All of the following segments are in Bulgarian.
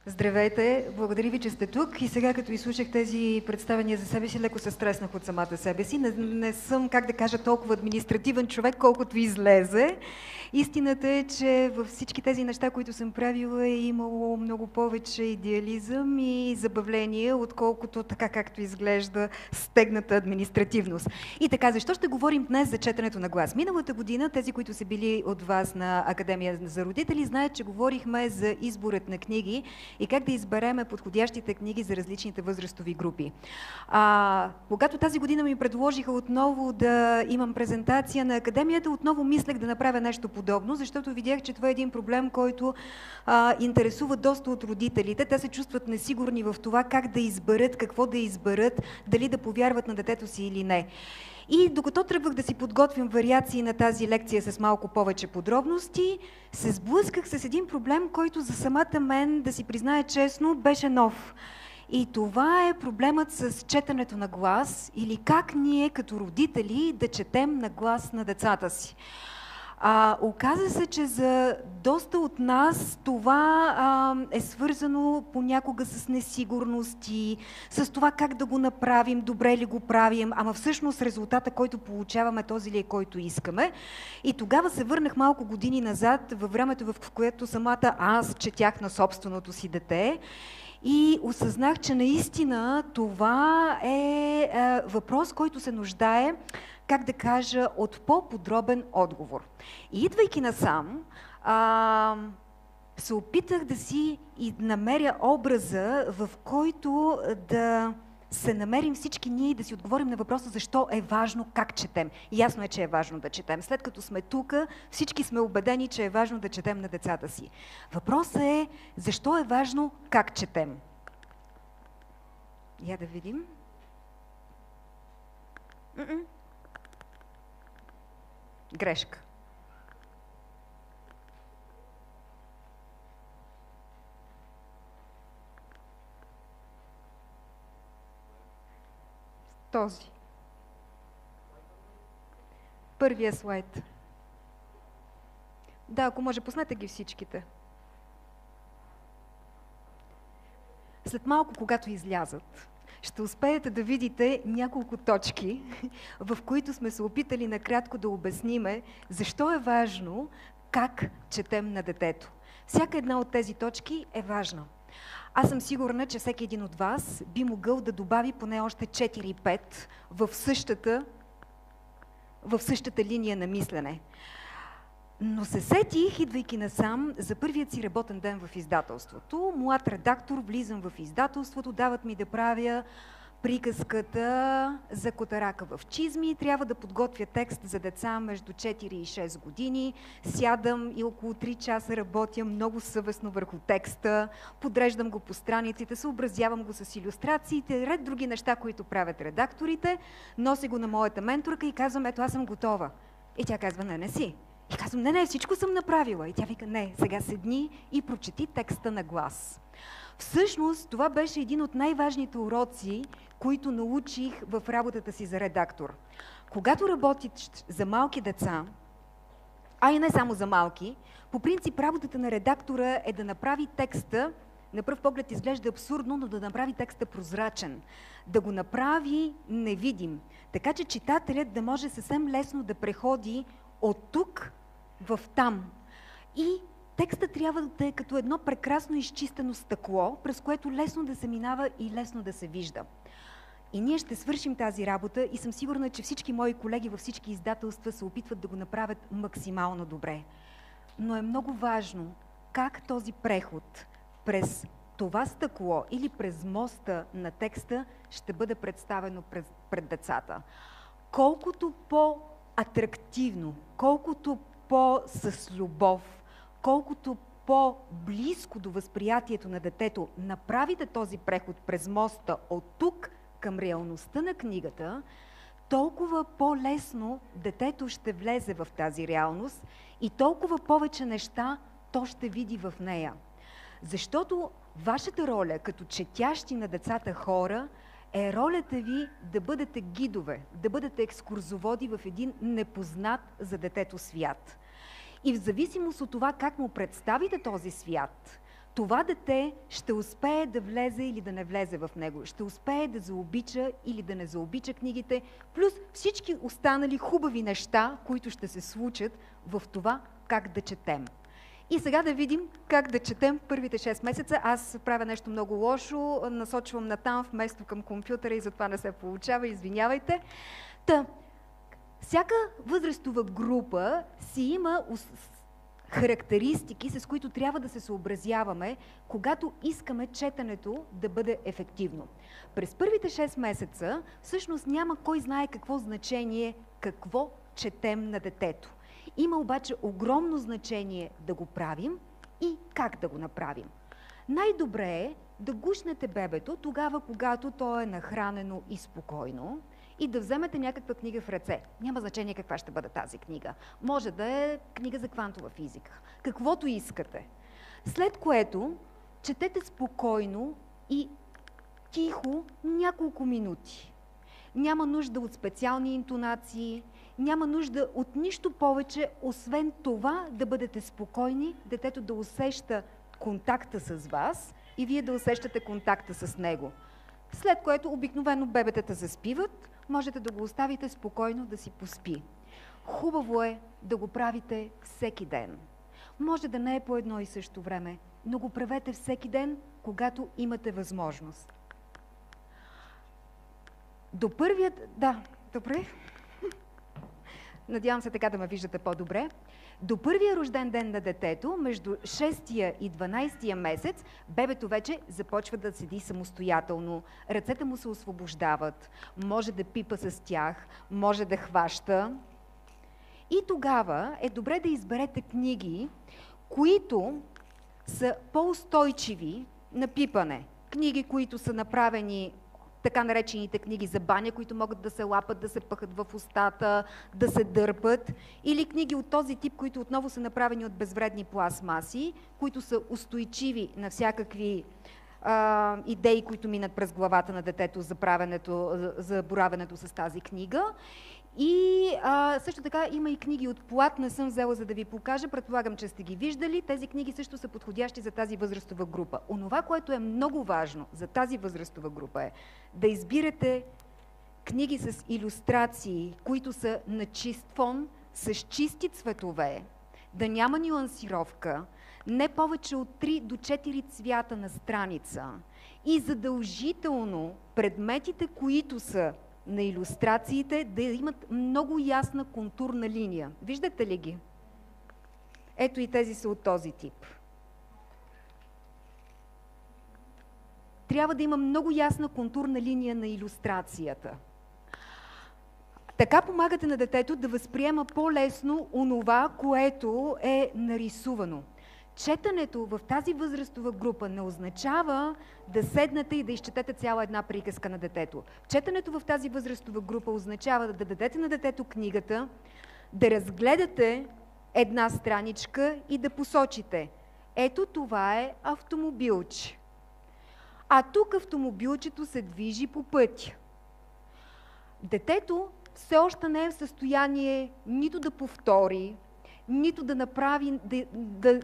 Здравейте! Благодаря ви, че сте тук. И сега, като изслушах тези представения за себе си, леко се стреснах от самата себе си. Не съм, как да кажа, толкова административен човек, колкото излезе. Истината е, че във всички тези неща, които съм правила, е имало много повече идеализъм и забавление, отколкото така, както изглежда стегната административност. И така, защо ще говорим днес за четенето на глас? Миналата година, тези, които са били от вас на Академия за родители, знаят, че говорихме за изборът на книги и как да избереме подходящите книги за различните възрастови групи. Когато тази година ми предложиха отново да имам презентация на Академията, отново мислех да направя нещо подобно, защото видях, че това е един проблем, който интересува доста от родителите. Те се чувстват несигурни в това как да изберат, какво да изберат, дали да повярват на детето си или не. И докато тръгвах да си подготвям вариации на тази лекция с малко повече подробности, се сблъсках с един проблем, който за самата мен, да си призная честно, беше нов. И това е проблемът с четенето на глас или как ние като родители да четем на глас на децата си. Оказа се, че за доста от нас това е свързано понякога с несигурности, с това как да го направим, добре ли го правим, ама всъщност резултата, който получаваме, този ли е, който искаме. И тогава се върнах малко години назад, във времето, в което самата аз четях на собственото си дете, и осъзнах, че наистина това е въпрос, който се нуждае, как да кажа, от по-подробен отговор. И идвайки насам, се опитах да си и намеря образа, в който да се намерим всички ние и да си отговорим на въпроса защо е важно как четем. Ясно е, че е важно да четем. След като сме тук, всички сме убедени, че е важно да четем на децата си. Въпросът е защо е важно как четем. Я да видим. Грешка. Този. Първия слайд. Да, ако може, пуснете ги всичките. След малко, когато излязат, ще успеете да видите няколко точки, в които сме се опитали накратко да обясниме защо е важно как четем на детето. Всяка една от тези точки е важна. Аз съм сигурна, че всеки един от вас би могъл да добави поне още 4-5 в същата линия на мислене. Но се сетих, идвайки насам, за първият си работен ден в издателството. Млад редактор, влизам в издателството, дават ми да правя приказката за котарака в чизми. Трябва да подготвя текст за деца между 4 и 6 години. Сядам и около 3 часа работя много съвестно върху текста, подреждам го по страниците, съобразявам го с илюстрациите, ред други неща, които правят редакторите. Нося го на моята менторка и казвам, ето аз съм готова. И тя казва, не си. И казвам, не, всичко съм направила. И тя вика, не, сега седни и прочети текста на глас. Всъщност, това беше един от най-важните уроци, които научих в работата си за редактор. Когато работиш за малки деца, а и не само за малки, по принцип работата на редактора е да направи текста, на пръв поглед изглежда абсурдно, но да направи текста прозрачен, да го направи невидим, така че читателят да може съвсем лесно да преходи от тук в там. И текстът трябва да е като едно прекрасно изчистено стъкло, през което лесно да се минава и лесно да се вижда. И ние ще свършим тази работа и съм сигурна, че всички мои колеги във всички издателства се опитват да го направят максимално добре. Но е много важно как този преход през това стъкло или през моста на текста ще бъде представено пред децата. Колкото по-атрактивно, колкото по-с любов, колкото по-близко до възприятието на детето направите този преход през моста от тук към реалността на книгата, толкова по-лесно детето ще влезе в тази реалност и толкова повече неща то ще види в нея. Защото вашата роля като четящи на децата хора е ролята ви да бъдете гидове, да бъдете екскурзоводи в един непознат за детето свят. И в зависимост от това как му представите този свят, това дете ще успее да влезе или да не влезе в него, ще успее да заобича или да не заобича книгите, плюс всички останали хубави неща, които ще се случат в това как да четем. И сега да видим как да четем първите 6 месеца. Аз правя нещо много лошо, насочвам натам вместо към компютъра и затова не се получава, извинявайте. Всяка възрастова група си има характеристики, с които трябва да се съобразяваме, когато искаме четенето да бъде ефективно. През първите 6 месеца всъщност няма кой знае какво значение, какво четем на детето. Има обаче огромно значение да го правим и как да го направим. Най-добре е да гушнете бебето тогава, когато то е нахранено и спокойно, и да вземете някаква книга в ръце. Няма значение каква ще бъде тази книга. Може да е книга за квантова физика. Каквото искате. След което четете спокойно и тихо няколко минути. Няма нужда от специални интонации, няма нужда от нищо повече, освен това да бъдете спокойни, детето да усеща контакта с вас и вие да усещате контакта с него. След което обикновено бебетата заспиват, можете да го оставите спокойно да си поспи. Хубаво е да го правите всеки ден. Може да не е по едно и също време, но го правете всеки ден, когато имате възможност. До първият... Да, добре. Надявам се така да ме виждате по-добре. До първия рожден ден на детето, между 6-тия и 12-тия месец, бебето вече започва да седи самостоятелно. Ръцете му се освобождават, може да пипа с тях, може да хваща. И тогава е добре да изберете книги, които са по-устойчиви на пипане. Книги, които са направени, така наречените книги за баня, които могат да се лапат, да се пъхат в устата, да се дърпат, или книги от този тип, които отново са направени от безвредни пластмаси, които са устойчиви на всякакви идеи, които минат през главата на детето за боравенето с тази книга. И също така има и книги от плат, не съм взела за да ви покажа, предполагам, че сте ги виждали. Тези книги също са подходящи за тази възрастова група. Онова, което е много важно за тази възрастова група е да избирате книги с илюстрации, които са на чист фон, с чисти цветове, да няма нюансировка, не повече от 3 до 4 цвята на страница и задължително предметите, които са на илюстрациите, да имат много ясна контурна линия. Виждате ли ги? Ето и тези са от този тип. Трябва да има много ясна контурна линия на илюстрацията. Така помагате на детето да възприема по-лесно онова, което е нарисувано. Четенето в тази възрастова група не означава да седнете и да изчетете цяла една приказка на детето. Четенето в тази възрастова група означава да дадете на детето книгата, да разгледате една страничка и да посочите: ето това е автомобилче. А тук автомобилчето се движи по пътя. Детето все още не е в състояние нито да повтори, нито да направи,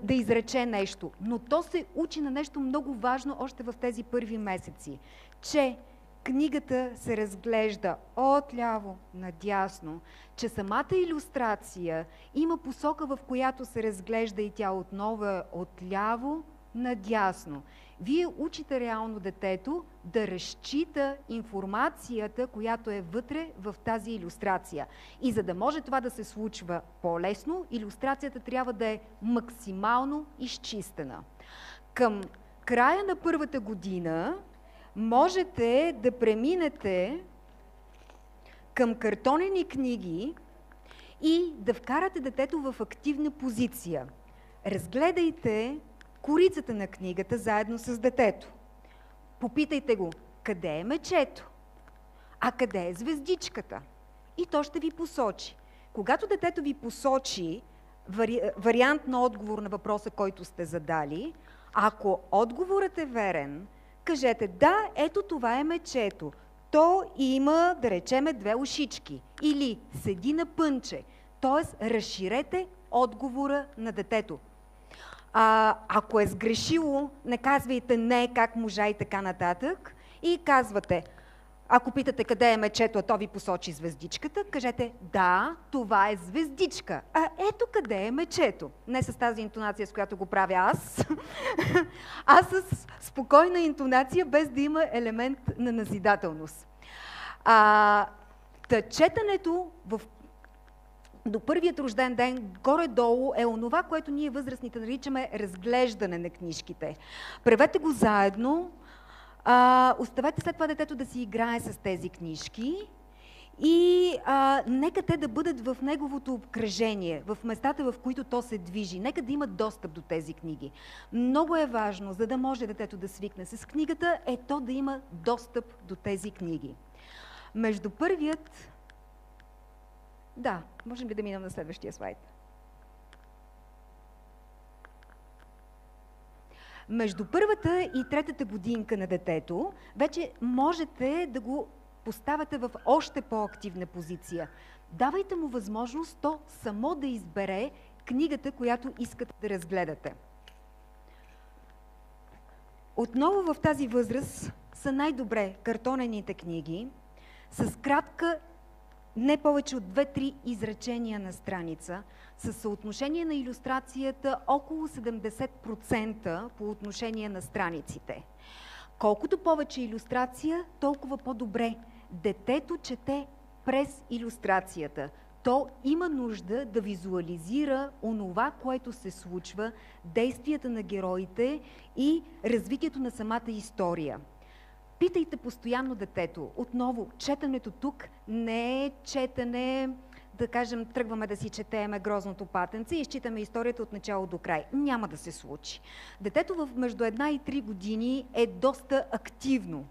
да изрече нещо. Но то се учи на нещо много важно още в тези първи месеци, че книгата се разглежда отляво надясно, че самата илюстрация има посока, в която се разглежда и тя отново е отляво надясно. Вие учите реално детето да разчита информацията, която е вътре в тази илюстрация. И за да може това да се случва по-лесно, илюстрацията трябва да е максимално изчистена. Към края на първата година можете да преминете към картонени книги и да вкарате детето в активна позиция. Разгледайте корицата на книгата заедно с детето. Попитайте го: къде е мечето? А къде е звездичката? И то ще ви посочи. Когато детето ви посочи вариант на отговор на въпроса, който сте задали, ако отговорът е верен, кажете: да, ето това е мечето. То има, да речеме, 2 ушички. Или седи на пънче. Тоест, разширете отговора на детето. Ако е сгрешило, не казвайте не, как можа и така нататък. И казвате, ако питате къде е мечето, а то ви посочи звездичката, кажете да, това е звездичка. А ето къде е мечето. Не с тази интонация, с която го правя аз, а с спокойна интонация, без да има елемент на назидателност. Четенето до първият рожден ден, горе-долу, е онова, което ние възрастните наричаме разглеждане на книжките. Правете го заедно, оставете след това детето да си играе с тези книжки и нека те да бъдат в неговото обкръжение, в местата, в които то се движи. Нека да има достъп до тези книги. Много е важно, за да може детето да свикне с книгата, е то да има достъп до тези книги. Между първият... Да, можем ли да минем на следващия слайд? Между първата и третата годинка на детето вече можете да го поставяте в още по-активна позиция. Давайте му възможност то само да избере книгата, която искате да разгледате. Отново в тази възраст са най-добре картонените книги с кратка, не повече от 2-3 изречения на страница, със съотношение на илюстрацията около 70% по отношение на страниците. Колкото повече илюстрация, толкова по-добре. Детето чете през илюстрацията. То има нужда да визуализира онова, което се случва, действията на героите и развитието на самата история. Питайте постоянно детето. Отново, четенето тук не е четене, да кажем, тръгваме да си четееме Грозното патенце и изчитаме историята от начало до край. Няма да се случи. Детето между 1 и 3 години е доста активно.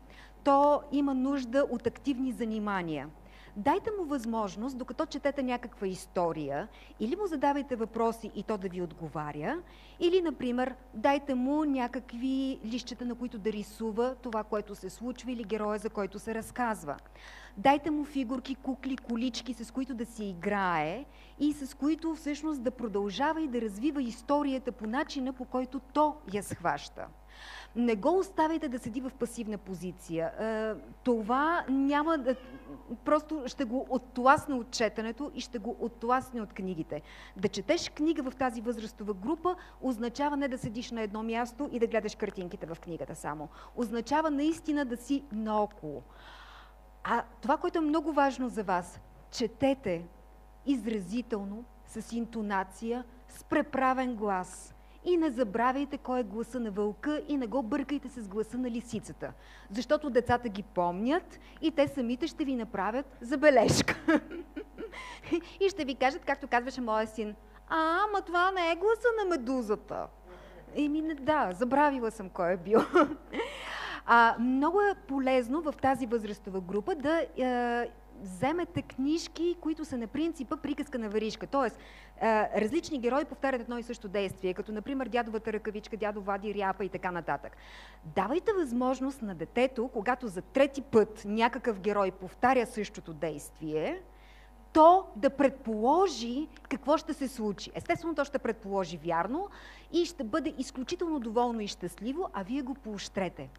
То има нужда от активни занимания. Дайте му възможност, докато четете някаква история, или му задавайте въпроси и то да ви отговаря, или, например, дайте му някакви листчета, на които да рисува това, което се случва, или героя, за който се разказва. Дайте му фигурки, кукли, колички, с които да си играе и с които всъщност да продължава и да развива историята по начина, по който то я схваща. Не го оставяйте да седи в пасивна позиция. Това няма да... Просто ще го оттласне от четенето и ще го оттласне от книгите. Да четеш книга в тази възрастова група означава не да седиш на едно място и да гледаш картинките в книгата само. Означава наистина да си наоколо. А това, което е много важно за вас, четете изразително, с интонация, с преправен глас. И не забравяйте кой е гласа на вълка и не го бъркайте с гласа на лисицата. Защото децата ги помнят и те самите ще ви направят забележка. И ще ви кажат, както казваше моя син, ама това не е гласа на медузата. Да, забравила съм кой е бил. Много е полезно в тази възрастова група да вземете книжки, които са на принципа приказка на варишка. Тоест, различни герои повтарят едно и също действие, като например дядовата ръкавичка, дядо вади ряпа и така нататък. Давайте възможност на детето, когато за трети път някакъв герой повтаря същото действие, то да предположи какво ще се случи. Естествено, то ще предположи вярно и ще бъде изключително доволно и щастливо, а вие го поощрете.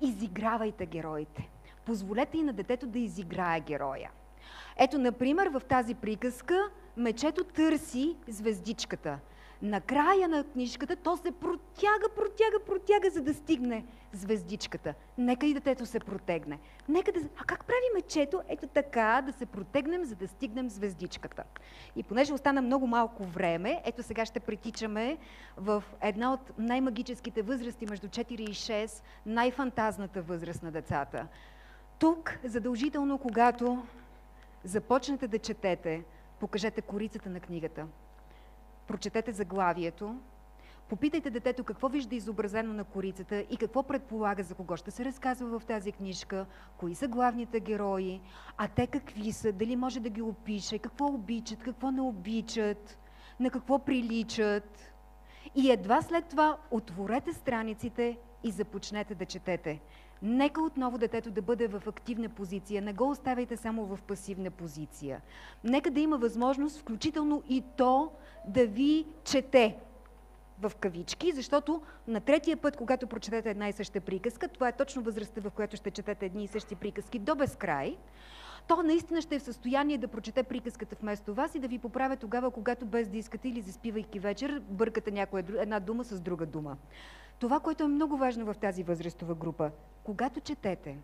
Изигравайте героите. Позволете и на детето да изиграе героя. Ето, например, в тази приказка мечето търси звездичката. Накрая на книжката то се протяга, за да стигне звездичката. Нека и детето се протегне. А как прави мечето? Ето така, да се протегнем, за да стигнем звездичката. И понеже остана много малко време, ето сега ще притичаме в една от най-магическите възрасти между 4 и 6, най-фантазната възраст на децата. Тук, задължително, когато започнете да четете, покажете корицата на книгата. Прочетете заглавието, попитайте детето какво вижда изобразено на корицата и какво предполага, за кого ще се разказва в тази книжка, кои са главните герои, а те какви са, дали може да ги опише, какво обичат, какво не обичат, на какво приличат. И едва след това отворете страниците и започнете да четете. Нека отново детето да бъде в активна позиция, не го оставяйте само в пасивна позиция. Нека да има възможност, включително и то, да ви чете. в кавички, защото на третия път, когато прочетете една и съща приказка, това е точно възрастта, в която ще четете едни и същи приказки до безкрай, то наистина ще е в състояние да прочете приказката вместо вас и да ви поправя тогава, когато без да искате или заспивайки вечер, бъркате една дума с друга дума. Това, което е много важно в тази възрастова група, когато четете,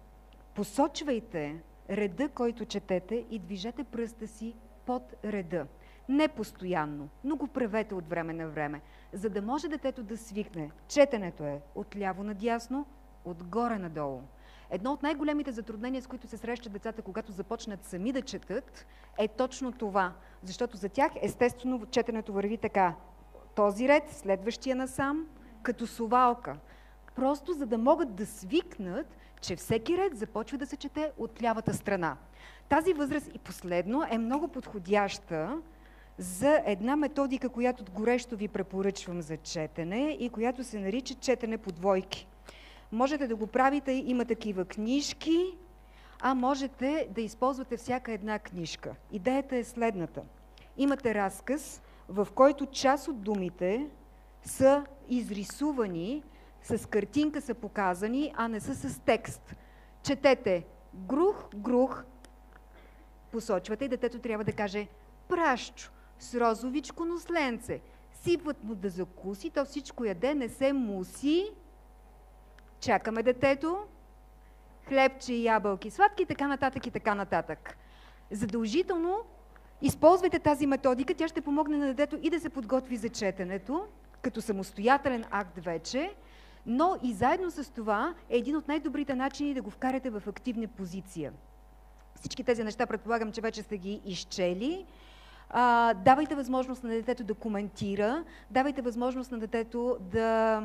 посочвайте реда, който четете и движете пръста си под реда. Не постоянно, но го правете от време на време, за да може детето да свикне. Четенето е от ляво надясно, отгоре надолу. Едно от най-големите затруднения, с които се срещат децата, когато започнат сами да четат, е точно това. Защото за тях, естествено, четенето върви така. Този ред, следващия насам, като совалка. Просто за да могат да свикнат, че всеки ред започва да се чете от лявата страна. Тази възраст и последно е много подходяща за една методика, която горещо ви препоръчвам за четене и която се нарича четене по двойки. Можете да го правите, има такива книжки, а можете да използвате всяка една книжка. Идеята е следната. Имате разказ, в който част от думите са изрисувани, с картинка са показани, а не са с текст. Четете грух, грух, посочвате и детето трябва да каже пращчо, с розовичко носленце, сипват му да закуси, то всичко яде, не се муси, чакаме детето, хлебче и ябълки, сладки, така нататък и така нататък. Задължително използвайте тази методика, тя ще помогне на детето и да се подготви за четенето, като самостоятелен акт вече, но и заедно с това е един от най-добрите начини да го вкарате в активна позиция. Всички тези неща предполагам, че вече сте ги изчели. Давайте възможност на детето да коментира, давайте възможност на детето да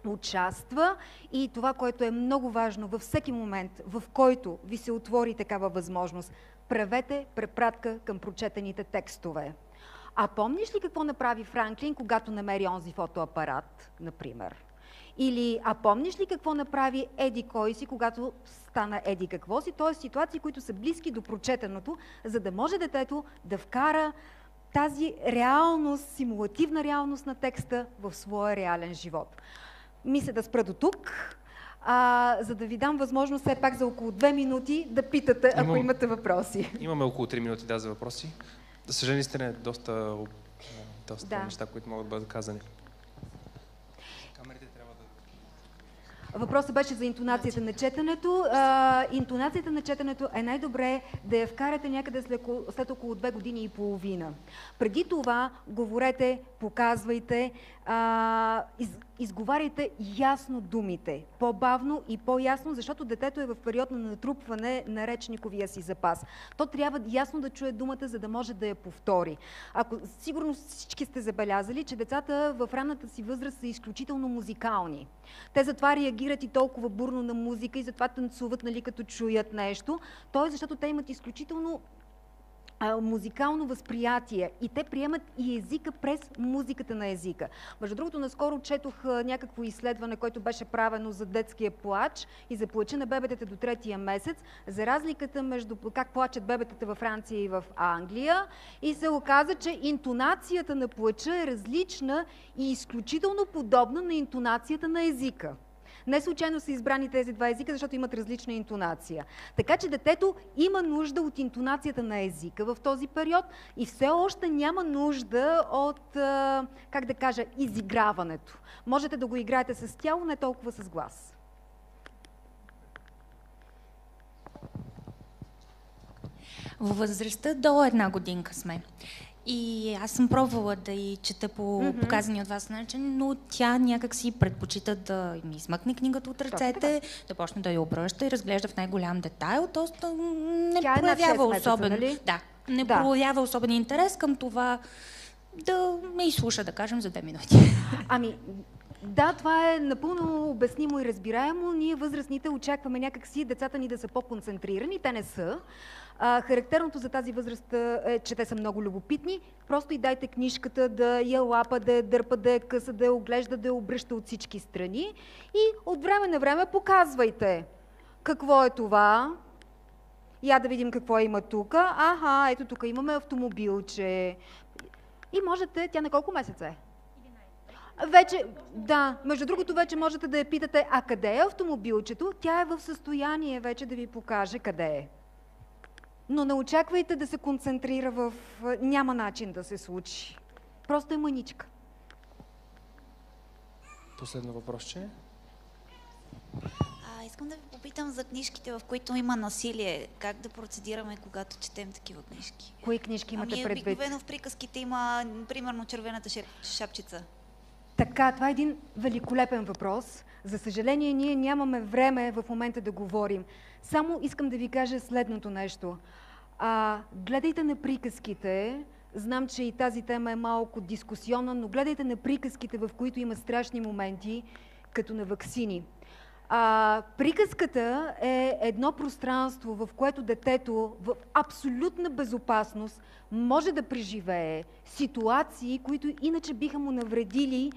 участва и това, което е много важно във всеки момент, в който ви се отвори такава възможност, правете препратка към прочетените текстове. А помниш ли какво направи Франклин, когато намери онзи фотоапарат, например? Или, а помниш ли какво направи еди кой си, когато стана еди какво си? Т.е. ситуации, които са близки до прочетеното, за да може детето да вкара тази реалност, симулативна реалност на текста в своя реален живот. Мисля да спра до тук, за да ви дам възможност все пак за около 2 минути да питате, ако имате въпроси. Имаме около 3 минути за въпроси. За съжаление, сте доста неща, които могат да бъдат казани. Камерите трябва да... Въпросът беше за интонацията на четенето. Интонацията на четенето е най-добре да я вкарате някъде след около 2 години и половина. Преди това говорете, показвайте, изговаряйте ясно думите, по-бавно и по-ясно, защото детето е в период на натрупване на речниковия си запас. То трябва ясно да чуе думата, за да може да я повтори. Сигурно всички сте забелязали, че децата в ранната си възраст са изключително музикални. Те затова реагират и толкова бурно на музика и затова танцуват, нали, като чуят нещо. То е защото те имат изключително музикално възприятие и те приемат и езика през музиката на езика. Между другото, наскоро четох някакво изследване, което беше правено за детския плач и за плача на бебетата до 3-тия месец, за разликата между как плачат бебетата във Франция и в Англия, и се оказа, че интонацията на плача е различна и изключително подобна на интонацията на езика. Не случайно са избрани тези два езика, защото имат различна интонация. Така че детето има нужда от интонацията на езика в този период и все още няма нужда от, как да кажа, изиграването. Можете да го играете с тяло, не толкова с глас. Във възрастта до 1 годинка сме. И аз съм пробвала да й чета по показани от вас начин, но тя някак си предпочита да ми измъкне книгата от ръцете, да почне да я обръща и разглежда в най-голям детайл. Тоест не проявява особен, нали? проявява особен интерес към това да ме изслуша, да кажем, за 2 минути. Да, това е напълно обяснимо и разбираемо. Ние възрастните очакваме някакси децата ни да са по-концентрирани, те не са. Характерното за тази възраст е, че те са много любопитни. Просто и дайте книжката да я лапа, да я дърпа, да я къса, да я оглежда, да я обръща от всички страни и от време на време показвайте какво е това. Я да видим какво има тук. Аха, ето тук имаме автомобилче. И можете, тя на колко месеца е? Вече, да, между другото вече можете да я питате, а къде е автомобилчето? Тя е в състояние вече да ви покаже къде е. Но не очаквайте да се концентрира в... Няма начин да се случи. Просто е мъничка. Последно въпросче. Искам да ви попитам за книжките, в които има насилие. Как да процедираме, когато четем такива книжки? Кои книжки имате предвид? Обикновено в приказките има, примерно, червената шапчица. Така, това е един великолепен въпрос. За съжаление, ние нямаме време в момента да говорим. Само искам да ви кажа следното нещо. Гледайте на приказките. Знам, че и тази тема е малко дискусионна, но гледайте на приказките, в които има страшни моменти, като на ваксини. Приказката е едно пространство, в което детето в абсолютна безопасност може да преживее ситуации, които иначе биха му навредили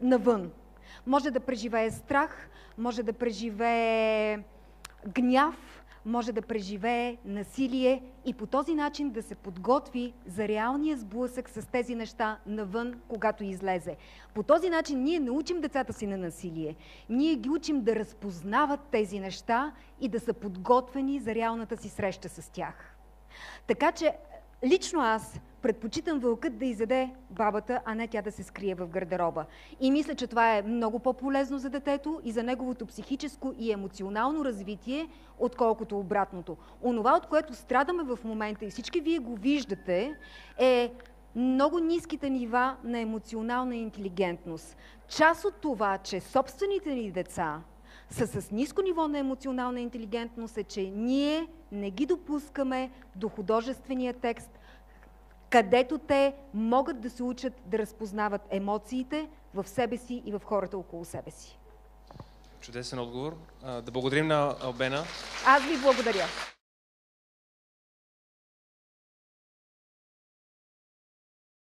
навън. Може да преживее страх, може да преживее гняв, може да преживее насилие и по този начин да се подготви за реалния сблъсък с тези неща навън, когато излезе. По този начин ние не учим децата си на насилие. Ние ги учим да разпознават тези неща и да са подготвени за реалната си среща с тях. Така че лично аз предпочитам вълкът да изяде бабата, а не тя да се скрие в гардероба. И мисля, че това е много по-полезно за детето и за неговото психическо и емоционално развитие, отколкото обратното. Онова, от което страдаме в момента и всички вие го виждате, е много ниските нива на емоционална интелигентност. Част от това, че собствените ни деца са с ниско ниво на емоционална интелигентност е, че ние не ги допускаме до художествения текст, където те могат да се учат да разпознават емоциите в себе си и в хората около себе си. Чудесен отговор. Да благодарим на Албена. Аз ви благодаря.